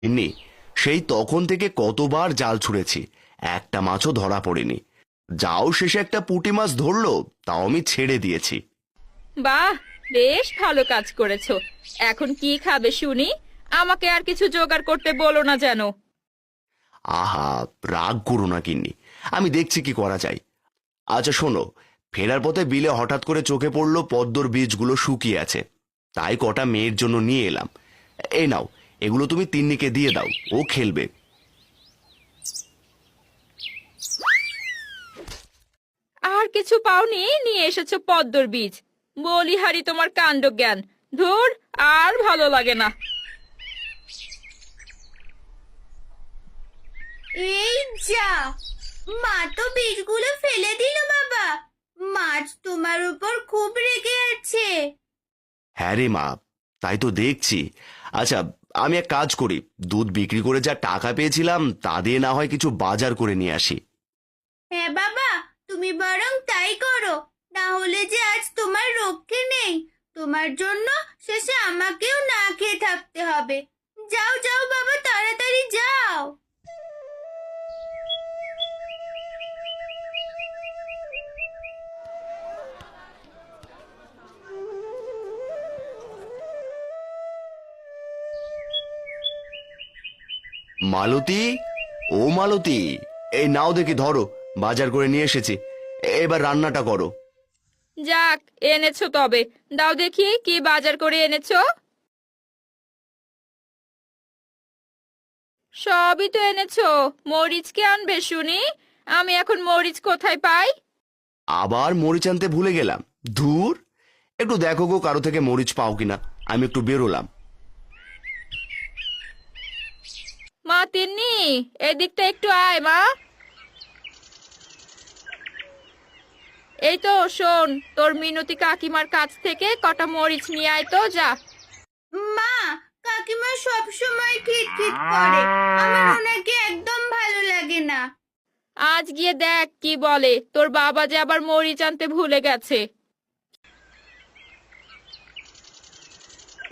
গিন্নি, সেই তখন থেকে কতবার জাল ছুঁড়েছি, একটা মাছও ধরা পড়েনি। যাও শেষে একটা পুঁটি মাছ ধরলো, তাও আমি ছেড়ে দিয়েছি। বাহ, বেশ ভালো কাজ করেছো। এখন কি খাবে শুনি? আমাকে আর কিছু জোগাড় করতে বলো না যেন। আহা, রাগ করো না গিন্নি, আমি দেখছি কি করা যায়। আচ্ছা শোনো, ফেরার পথে বিলে হঠাৎ করে চোখে পড়লো পদ্মর বীজগুলো শুকিয়ে আছে, তাই কটা মেয়ের জন্য নিয়ে এলাম। এই নাও, এগুলো তুমি তিন্নিকে দিয়ে দাও, ও খেলবে। আর কিছু পাওনি, নিয়ে এসেছো পদ্মর বীজ? বলিহারি তোমার কাণ্ড জ্ঞান। ধুর, আর ভালো লাগে না। এই যা, মা তো বীজগুলো ফেলে দিল বাবা। মাছ তোমার উপর খুব রেগে আছে। হ্যাঁ রে মা, তাই তো দেখছি। আচ্ছা, আমি এক কাজ করি, দুধ বিক্রি করে যা টাকা পেয়েছিলাম তা দিয়ে না হয় কিছু বাজার করে নিয়ে আসি। হ্যাঁ বাবা, তুমি বরং তাই করো, না হলে যে আজ তোমার রক্ষে নেই। তোমার জন্য শেষে আমাকেও না খেয়ে থাকতে হবে। যাও যাও বাবা, তাড়াতাড়ি যাও। মালতী, ও মালতী, এই নাও দেখি ধরো, বাজার করে নিয়ে এসেছি, এবার রান্নাটা করো। যাক, এনেছো তবে। দাও দেখি কি বাজার করে এনেছো। সবই তো এনেছো, মরিচ কে আনবে শুনি? আমি এখন মরিচ কোথায় পাই? আবার মরিচ আনতে ভুলে গেলাম, ধুর। একটু দেখো গো, কারো থেকে মরিচ পাও কিনা, আমি একটু বেরোলাম। মা তিন্নি, এদিকটা একটু আয় মা। এই তো শোন, তোর মিনতি কাকিমার কাছ থেকে কটা মরিচ নিয়ে আয় তো, যা। মা, কাকিমা সব সময় খিটখিট করে, আমার ওনাকে একদম ভালো লাগে না। আজ গিয়ে দেখ কি বলে। তোর বাবা যে আবার মরিচ আনতে ভুলে গেছে।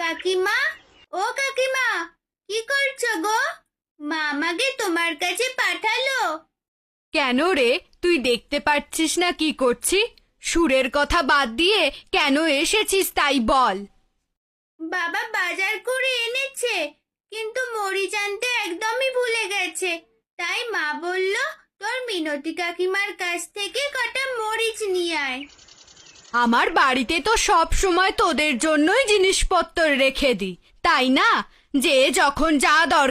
কাকিমা, ও কাকিমা, কি করছো গো? মা আমাকে তোমার কাছে পাঠালো। কেন রে, তুই দেখতে পাচ্ছিস না কি করছি? সুরের কথা বাদ দিয়ে কেন এসেছিস তাই বল। বাবা বাজার করে এনেছে, কিন্তু মরিচ আনতে একদমই ভুলে গেছে। তাই মা বলল তোর মিনতি কাকিমার কাছ থেকে কটা মরিচ নিয়ে আয়। আমার বাড়িতে তো সব সময় তোদের জন্যই জিনিসপত্র রেখে দিই, তাই না? যে যখন যা দরকার